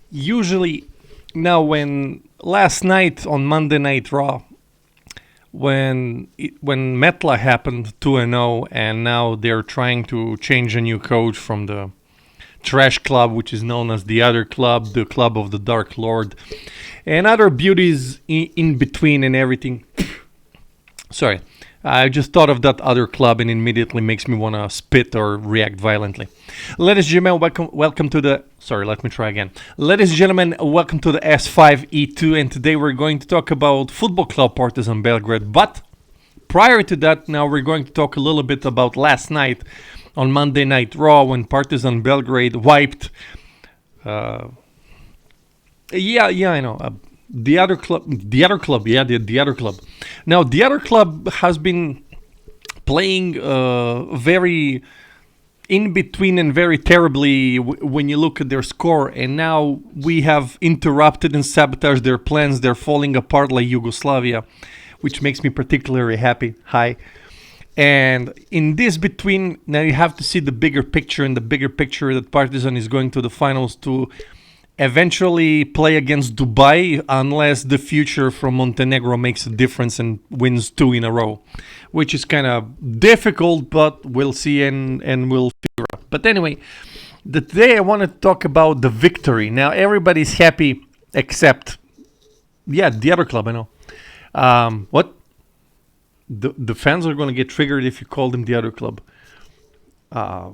Usually, now when last night on Monday Night Raw, when Metla happened 2-0, and now they're trying to change a new coach from the trash club, which is known as the other club, the club of the Dark Lord, and other beauties in between and everything. Sorry, I just thought of that other club and immediately makes me want to spit or react violently. Ladies and gentlemen, welcome to the. Sorry, let me try again. Ladies and gentlemen, welcome to the S5E2, and today we're going to talk about Football Club Partizan Belgrade. But prior to that, now we're going to talk a little bit about last night on Monday Night Raw when Partizan Belgrade wiped. I know. The other club, the other club. Now, the other club has been playing very in between and very terribly when you look at their score. And now we have interrupted and sabotaged their plans. They're falling apart like Yugoslavia, which makes me particularly happy. Hi. And in this between, now you have to see the bigger picture, and the bigger picture that Partizan is going to the finals to eventually play against Dubai unless the future from Montenegro makes a difference and wins 2 in a row, which is kind of difficult, but we'll see and we'll figure out. But anyway, today I want to talk about the victory. Now everybody's happy except, the other club, I know. What? The fans are going to get triggered if you call them the other club. I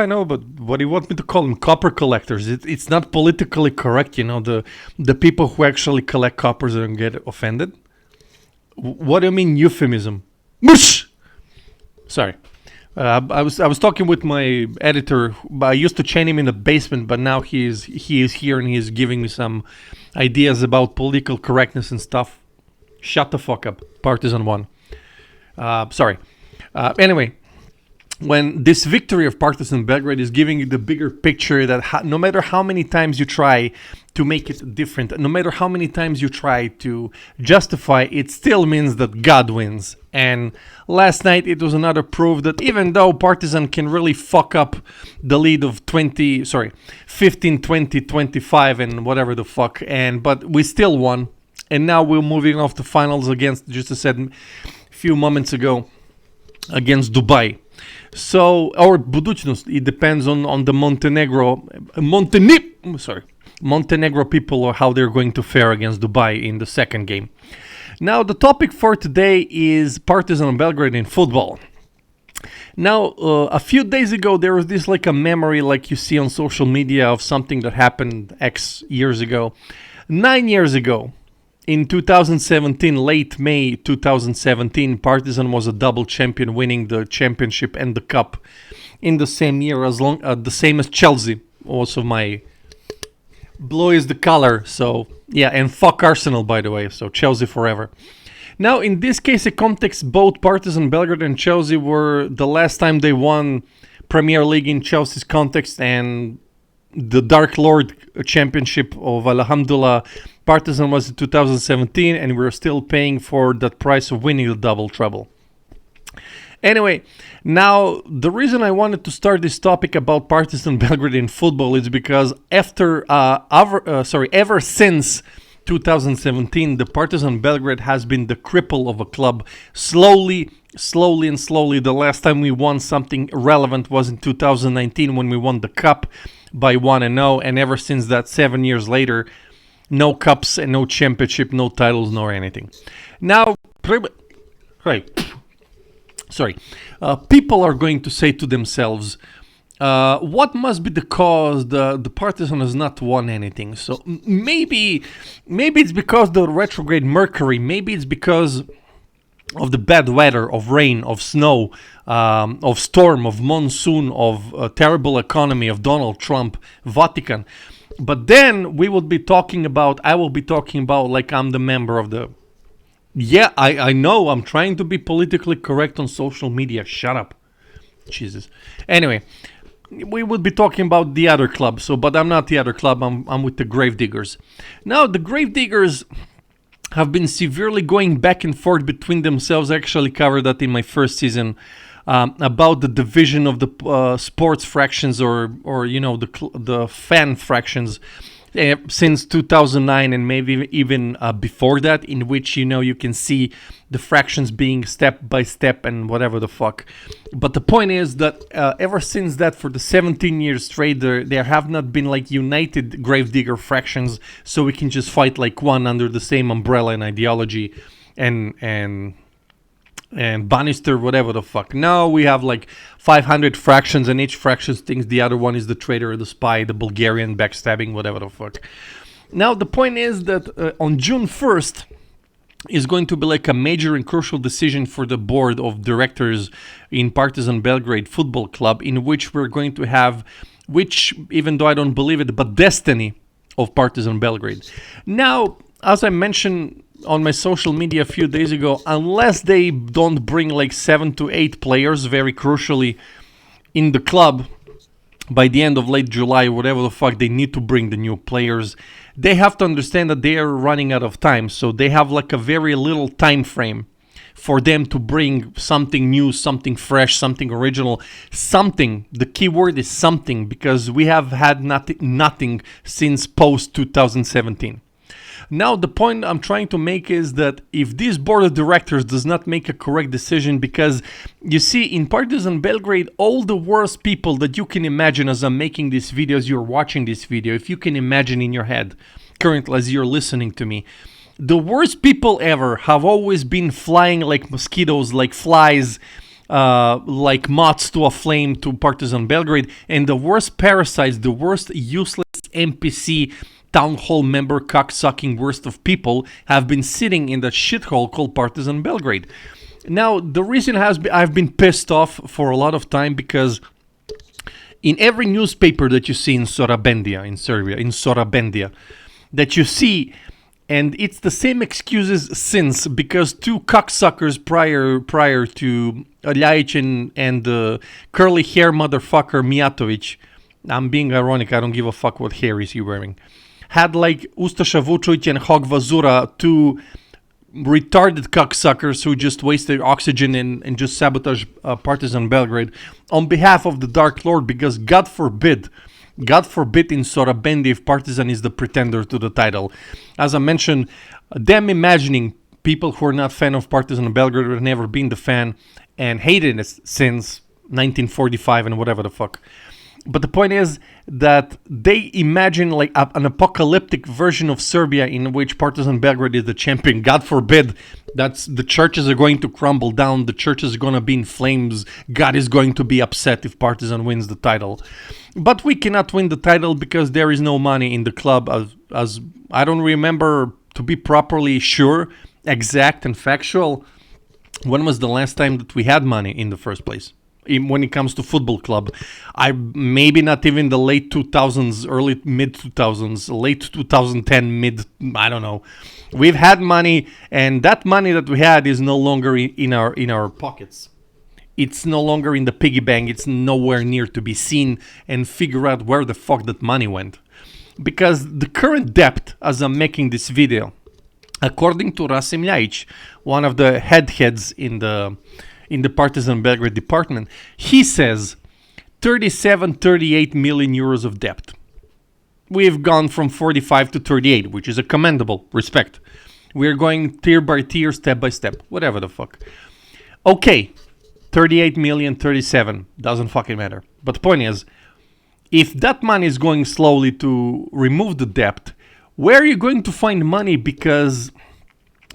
know, but what do you want me to call them? Copper collectors. It's not politically correct, the people who actually collect coppers and get offended. What do you mean euphemism? Mush! Sorry. I was talking with my editor. I used to chain him in the basement, but now he is here and he is giving me some ideas about political correctness and stuff. Shut the fuck up. Partizan won. Sorry. Anyway, when this victory of Partizan Belgrade is giving you the bigger picture that no matter how many times you try to make it different, no matter how many times you try to justify, it still means that God wins. And last night it was another proof that even though Partizan can really fuck up the lead of 15, 20, 25 and whatever the fuck, but we still won. And now we're moving off the finals against, just as I said a few moments ago, against Dubai. So, or Budućnost, it depends on the Montenegro people or how they're going to fare against Dubai in the second game. Now, the topic for today is Partizan Belgrade in football. Now, a few days ago, there was this like a memory like you see on social media of something that happened X years ago. 9 years ago, in 2017, late May 2017, Partizan was a double champion, winning the championship and the cup in the same year, the same as Chelsea. Also, my blue is the color, so and fuck Arsenal, by the way, so Chelsea forever. Now, in this case, a context, both Partizan Belgrade and Chelsea were the last time they won Premier League in Chelsea's context, and the Dark Lord Championship of Alhamdulillah, Partizan was in 2017, and we're still paying for that price of winning the double treble. Anyway, now the reason I wanted to start this topic about Partizan Belgrade in football is because ever since 2017, the Partizan Belgrade has been the cripple of a club. Slowly, the last time we won something relevant was in 2019 when we won the cup by 1-0, and ever since that, 7 years later, no cups and no championship, no titles, nor anything. Now, people are going to say to themselves, what must be the cause the Partizan has not won anything? So maybe it's because the retrograde Mercury, maybe it's because of the bad weather, of rain, of snow, of storm, of monsoon, of terrible economy, of Donald Trump, Vatican. But then I will be talking about like I'm the member of the. I know, I'm trying to be politically correct on social media. Shut up. Jesus. Anyway, we would be talking about the other club. But I'm not the other club. I'm with the Gravediggers. Now, the Gravediggers have been severely going back and forth between themselves. I actually covered that in my first season about the division of the sports fractions or the fan fractions since 2009 and maybe even before that, in which you can see the fractions being step by step and whatever the fuck. But the point is that ever since that, for the 17 years straight, there have not been like united gravedigger fractions, so we can just fight like one under the same umbrella and ideology and Bannister, whatever the fuck. Now we have like 500 fractions, and each fraction thinks the other one is the traitor, the spy, the Bulgarian backstabbing, whatever the fuck. Now the point is that on June 1st is going to be like a major and crucial decision for the board of directors in Partizan Belgrade Football Club, in which we're going to have, which, even though I don't believe it, but destiny of Partizan Belgrade. Now, as I mentioned on my social media a few days ago, unless they don't bring like 7 to 8 players, very crucially, in the club by the end of late July, whatever the fuck they need to bring the new players, they have to understand that they are running out of time. So they have like a very little time frame for them to bring something new, something fresh, something original, something. The key word is something, because we have had nothing since post 2017. Now, the point I'm trying to make is that if this board of directors does not make a correct decision, because you see, in Partizan Belgrade, all the worst people that you can imagine as I'm making these videos, you're watching this video, if you can imagine in your head, currently as you're listening to me, the worst people ever have always been flying like mosquitoes, like flies, like moths to a flame to Partizan Belgrade, and the worst parasites, the worst useless NPC town hall member cocksucking worst of people have been sitting in that shithole called Partizan Belgrade. Now, the reason I've been pissed off for a lot of time, because in every newspaper that you see in Sorabendia, in Serbia, in Sorabendia, that you see, and it's the same excuses since, because two cocksuckers prior to Ljajic and the curly hair motherfucker Mijatovic, I'm being ironic, I don't give a fuck what hair is he wearing, had like Ustaša Vučović and Hog Vazura, two retarded cocksuckers who just wasted oxygen and just sabotage Partizan Belgrade on behalf of the Dark Lord, because God forbid in Sorabendi if Partizan is the pretender to the title. As I mentioned, them imagining people who are not fan of Partizan Belgrade, who have never been the fan and hated it since 1945 and whatever the fuck. But the point is that they imagine like an apocalyptic version of Serbia in which Partizan Belgrade is the champion. God forbid that the churches are going to crumble down. The churches are going to be in flames. God is going to be upset if Partizan wins the title. But we cannot win the title because there is no money in the club. As I don't remember, to be properly sure, exact and factual, when was the last time that we had money in the first place? When it comes to football club, maybe not even the late 2000s, early mid 2000s, late 2010, mid, I don't know. We've had money, and that money that we had is no longer in our pockets. It's no longer in the piggy bank. It's nowhere near to be seen and figure out where the fuck that money went. Because the current debt, as I'm making this video, according to Rasim Ljajic, one of the heads in the Partizan Belgrade department, he says 38 million euros of debt. We've gone from 45 to 38, which is a commendable respect. We're going tier by tier, step by step, whatever the fuck. Okay, 38 million, 37, doesn't fucking matter. But the point is, if that money is going slowly to remove the debt, where are you going to find money? Because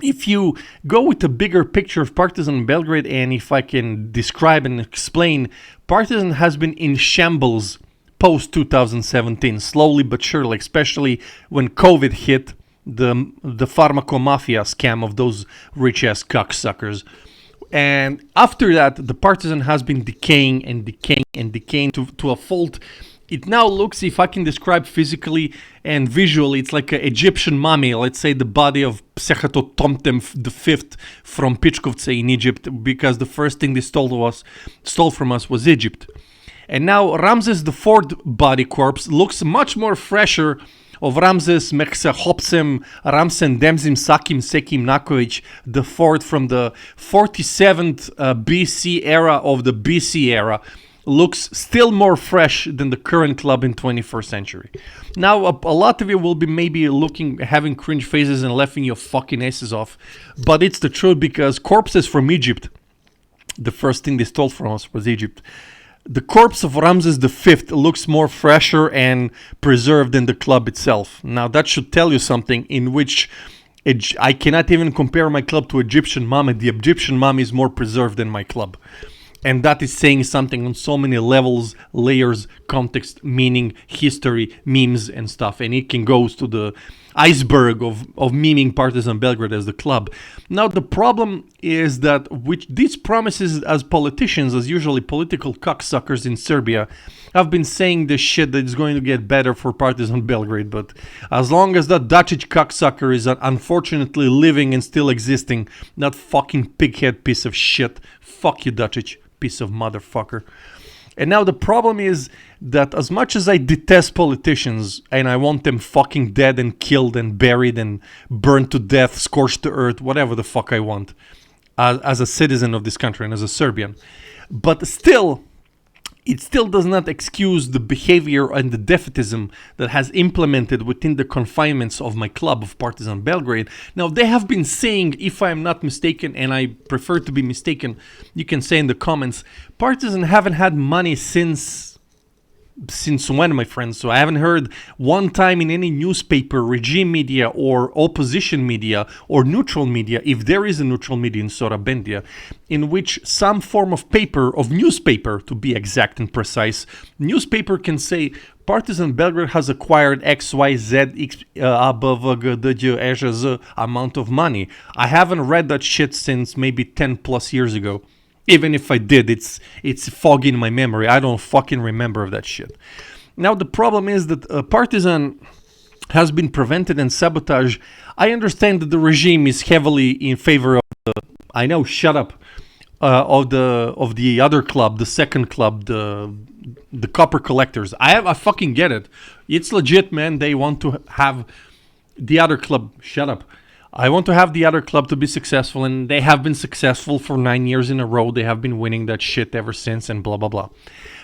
if you go with a bigger picture of Partizan Belgrade, and if I can describe and explain, Partizan has been in shambles post 2017, slowly but surely, especially when COVID hit, the pharmaco mafia scam of those rich ass cocksuckers. And after that, the Partizan has been decaying to a fault. It now looks, if I can describe physically and visually, it's like an Egyptian mummy, let's say the body of Sekhetotomtem V from Pichkovce in Egypt, because the first thing they stole from us was Egypt. And now Ramses IV body corpse looks much more fresher of Ramses Mekhsehopsem Ramsen Demzim Sakim Sekim Nakovic IV from the 47th BC era of the BC era, looks still more fresh than the current club in 21st century. Now, a lot of you will be maybe having cringe faces and laughing your fucking asses off, but it's the truth because corpses from Egypt, the first thing they stole from us was Egypt. The corpse of Ramses V looks more fresher and preserved than the club itself. Now, that should tell you something in which I cannot even compare my club to Egyptian mummy. The Egyptian mummy is more preserved than my club. And that is saying something on so many levels, layers, context, meaning, history, memes, and stuff. And it can go to the iceberg of memeing Partizan Belgrade as the club. Now, the problem is that with these promises as politicians, as usually political cocksuckers in Serbia, have been saying this shit that it's going to get better for Partizan Belgrade. But as long as that Dacic cocksucker is unfortunately living and still existing, that fucking pighead piece of shit, fuck you, Dacic, piece of motherfucker. And now the problem is that as much as I detest politicians and I want them fucking dead and killed and buried and burned to death, scorched to earth, whatever the fuck I want, as a citizen of this country and as a Serbian, but still, it still does not excuse the behavior and the defeatism that has implemented within the confinements of my club of Partizan Belgrade. Now, they have been saying, if I am not mistaken, and I prefer to be mistaken, you can say in the comments, Partizan haven't had money since when, my friends? So I haven't heard one time in any newspaper, regime media, or opposition media, or neutral media, if there is a neutral media in Sorabendia, in which some form of newspaper, to be exact and precise, newspaper can say Partizan Belgrade has acquired XYZ above amount of money. I haven't read that shit since maybe 10 plus years ago. Even if I did, it's foggy in my memory. I don't fucking remember of that shit. Now, the problem is that Partizan has been prevented and sabotaged. I understand that the regime is heavily in favor of of the other club, the second club, the copper collectors. I fucking get it. It's legit, man. They want to have the other club. Shut up. I want to have the other club to be successful, and they have been successful for 9 years in a row. They have been winning that shit ever since, and blah, blah, blah.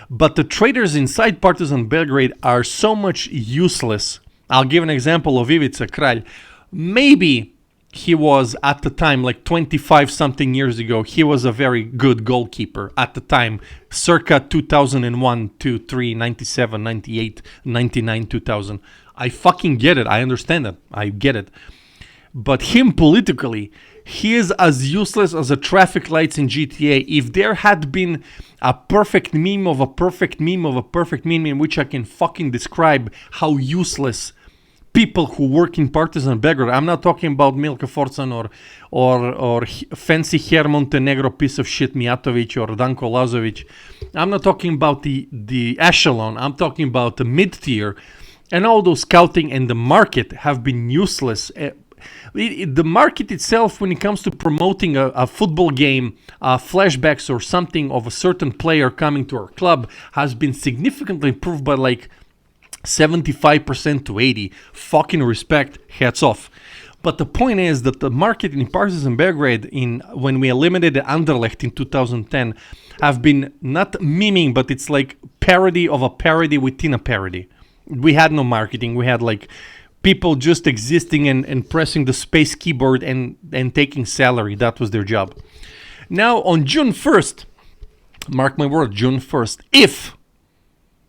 But the traders inside Partizan Belgrade are so much useless. I'll give an example of Ivica Kralj. Maybe he was, at the time, like 25-something years ago, he was a very good goalkeeper at the time, circa 2001, 2, 3, 97, 98, 99, 2000. I fucking get it. I understand it. I get it. But him politically, he is as useless as the traffic lights in GTA. If there had been a perfect meme of a perfect meme of a perfect meme in which I can fucking describe how useless people who work in Partizan Belgrade, I'm not talking about Milka Forcan or fancy Her Montenegro piece of shit Mijatovic or Danko Lazovic. I'm not talking about the echelon. I'm talking about the mid-tier. And all those scouting and the market have been useless. The market itself, when it comes to promoting a football game, flashbacks or something of a certain player coming to our club, has been significantly improved by like 75% to 80%. Fucking respect, hats off. But the point is that the market in Partizan Belgrade, when we eliminated Anderlecht in 2010, have been not miming, but it's like parody of a parody within a parody. We had no marketing. We had like people just existing and pressing the space keyboard and taking salary. That was their job. Now, on June 1st, mark my word, June 1st, if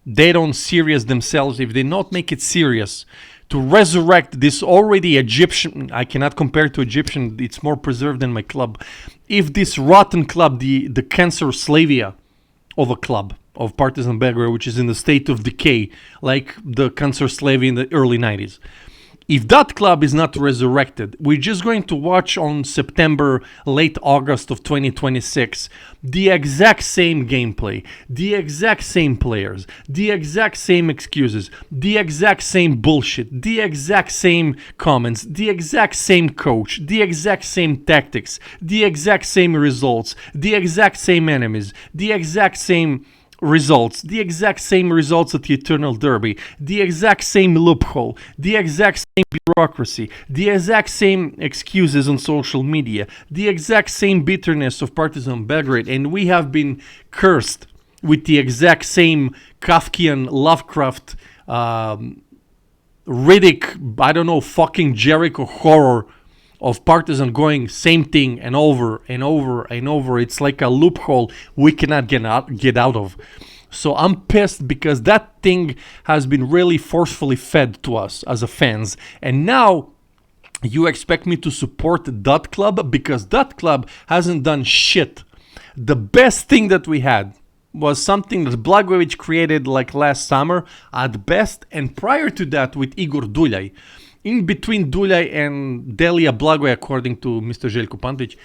they don't serious themselves, if they not make it serious to resurrect this already Egyptian, I cannot compare it to Egyptian, it's more preserved than my club. If this rotten club, the cancer slavia of a club, of Partizan Belgrade, which is in the state of decay, like the cancer slavia in the early 90s. If that club is not resurrected, we're just going to watch on September, late August of 2026, the exact same gameplay, the exact same players, the exact same excuses, the exact same bullshit, the exact same comments, the exact same coach, the exact same tactics, the exact same results, the exact same enemies, the exact same results, the exact same results at the Eternal Derby, the exact same loophole, the exact same bureaucracy, the exact same excuses on social media, the exact same bitterness of Partizan Belgrade, and we have been cursed with the exact same Kafkian Lovecraft Riddick, I don't know, fucking Jericho horror of Partizan going same thing and over and over and over. It's like a loophole we cannot get out of. So I'm pissed because that thing has been really forcefully fed to us as a fans. And now you expect me to support that club because that club hasn't done shit. The best thing that we had was something that Blagojevic created like last summer at best, and prior to that with Igor Duljaj. In between Duljaj and Delia Blagoj, according to Mr. Željko Pantić,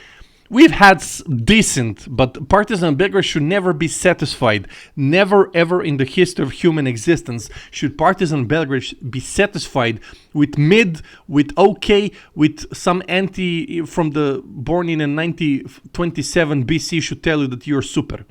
we've had decent, but Partizan Belgrade should never be satisfied. Never ever in the history of human existence should Partizan Belgrade be satisfied with mid, with okay, with some anti from the born in 1927 BC should tell you that you're super.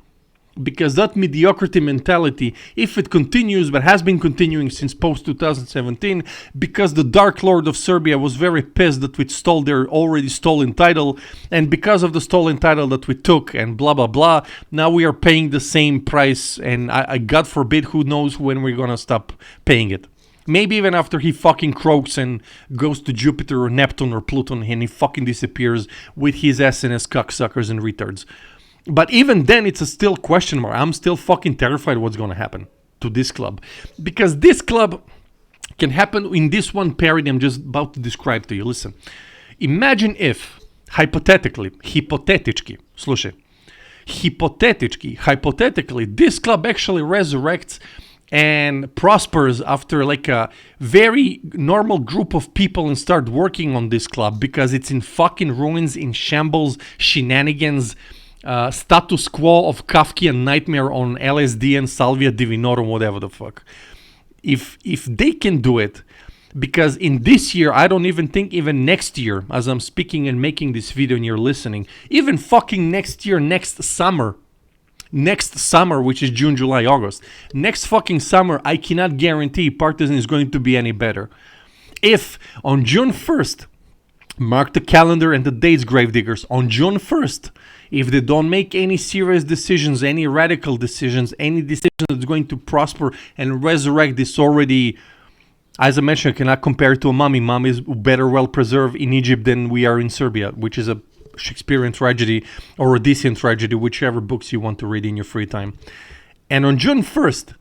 Because that mediocrity mentality, if it continues, but has been continuing since post-2017, because the Dark Lord of Serbia was very pissed that we stole their already stolen title, and because of the stolen title that we took, and blah, blah, blah, now we are paying the same price, and God forbid, who knows when we're gonna stop paying it. Maybe even after he fucking croaks and goes to Jupiter or Neptune or Pluton, and he fucking disappears with his SNS cocksuckers and retards. But even then, it's a still question mark. I'm still fucking terrified what's going to happen to this club. Because this club can happen in this one parody I'm just about to describe to you. Listen, imagine if, hypothetically, this club actually resurrects and prospers after like a very normal group of people and start working on this club because it's in fucking ruins, in shambles, shenanigans, status quo of Kafkian nightmare on LSD and Salvia Divinorum, whatever the fuck. If they can do it, because in this year, I don't even think even next year, as I'm speaking and making this video and you're listening, even fucking next year, next summer, which is June, July, August, next fucking summer, I cannot guarantee Partizan is going to be any better. If on June 1st, mark the calendar and the dates, gravediggers, on June 1st, if they don't make any serious decisions, any radical decisions, any decision that's going to prosper and resurrect this already, as I mentioned, I cannot compare it to a mummy. Mummy is better well preserved in Egypt than we are in Serbia, which is a Shakespearean tragedy or Odyssean tragedy, whichever books you want to read in your free time. And on June 1st,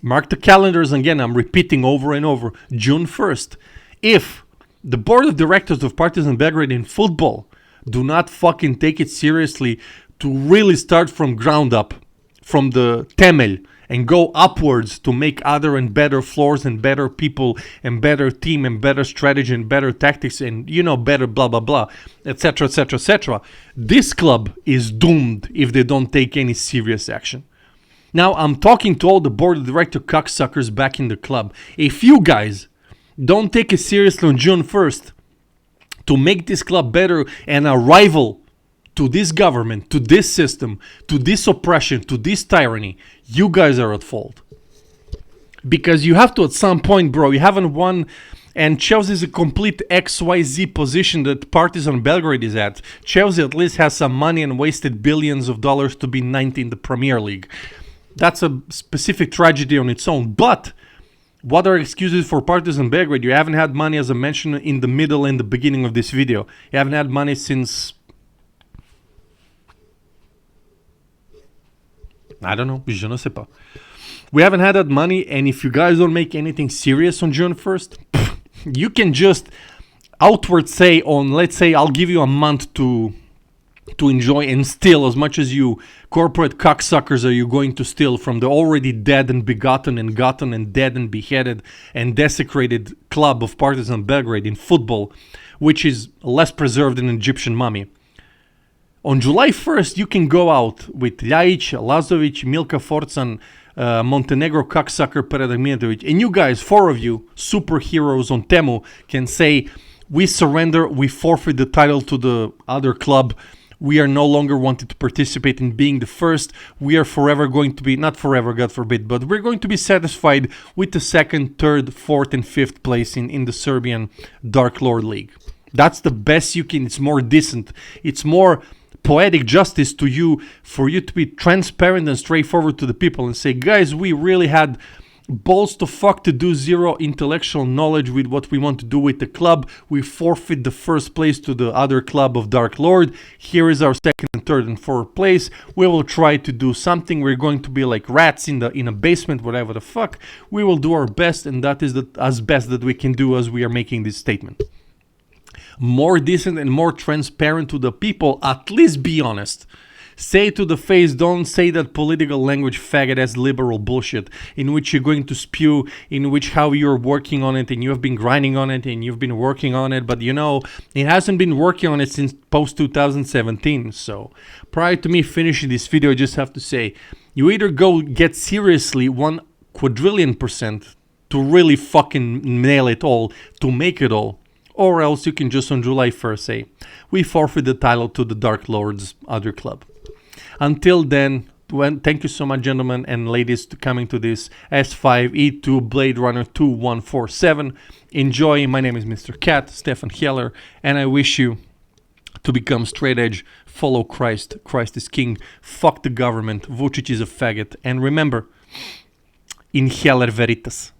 mark the calendars again, I'm repeating over and over, June 1st, if the board of directors of Partizan Belgrade in football do not fucking take it seriously to really start from ground up, from the temel, and go upwards to make other and better floors and better people and better team and better strategy and better tactics and, you know, better blah, blah, blah, etc., etc., etc. This club is doomed if they don't take any serious action. Now, I'm talking to all the board of director cocksuckers back in the club. If you guys don't take it seriously on June 1st, to make this club better and a rival to this government, to this system, to this oppression, to this tyranny, you guys are at fault. Because you have to at some point, bro, you haven't won, and Chelsea is a complete XYZ position that Partizan Belgrade is at. Chelsea at least has some money and wasted billions of dollars to be 9th in the Premier League. That's a specific tragedy on its own, but what are excuses for Partizan Belgrade? You haven't had money, as I mentioned in the middle and the beginning of this video. You haven't had money since, I don't know, je ne sais pas. We haven't had that money, and if you guys don't make anything serious on June 1st, you can just outward say on, let's say, I'll give you a month to enjoy and steal as much as you corporate cocksuckers are you going to steal from the already dead and begotten and gotten and dead and beheaded and desecrated club of Partizan Belgrade in football, which is less preserved than an Egyptian mummy. On July 1st, you can go out with Ljajic, Lazovic, Milka Forcan, Montenegro cocksucker Predrag Mijatovic, and you guys, 4 of you, superheroes on Temu, can say, we surrender, we forfeit the title to the other club. We are no longer wanted to participate in being the first. We are forever going to be, not forever, God forbid, but we're going to be satisfied with the 2nd, 3rd, 4th, and 5th place in the Serbian Dark Lord League. That's the best you can. It's more decent. It's more poetic justice to you, for you to be transparent and straightforward to the people and say, guys, we really had balls to fuck to do zero intellectual knowledge with what we want to do with the club. We forfeit the first place to the other club of Dark Lord. Here is our second and third and fourth place. We will try to do something. We're going to be like rats in a basement, whatever the fuck. We will do our best, and that is as best that we can do as we are making this statement. More decent and more transparent to the people. At least be honest. Say to the face, don't say that political language faggot ass liberal bullshit in which you're going to spew, in which how you're working on it and you have been grinding on it and you've been working on it, but you know, it hasn't been working on it since post 2017. So prior to me finishing this video, I just have to say, you either go get seriously 1,000,000,000% to really fucking nail it all, to make it all, or else you can just on July 1st say, we forfeit the title to the Dark Lord's other club. Until then, thank you so much, gentlemen and ladies, to coming to this S5E2 Blade Runner 2147. Enjoy. My name is Mr. Cat, Stefan Heller, and I wish you to become straight edge, follow Christ, Christ is king, fuck the government, Vucic is a faggot, and remember, in Heller Veritas.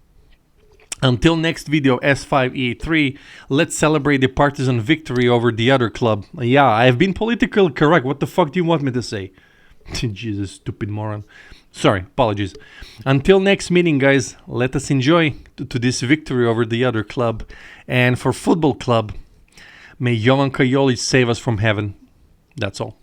Until next video, S5E3, let's celebrate the Partizan victory over the other club. Yeah, I have been politically correct. What the fuck do you want me to say? Jesus, stupid moron. Sorry, apologies. Until next meeting, guys, let us enjoy to this victory over the other club. And for football club, may Jovanka save us from heaven. That's all.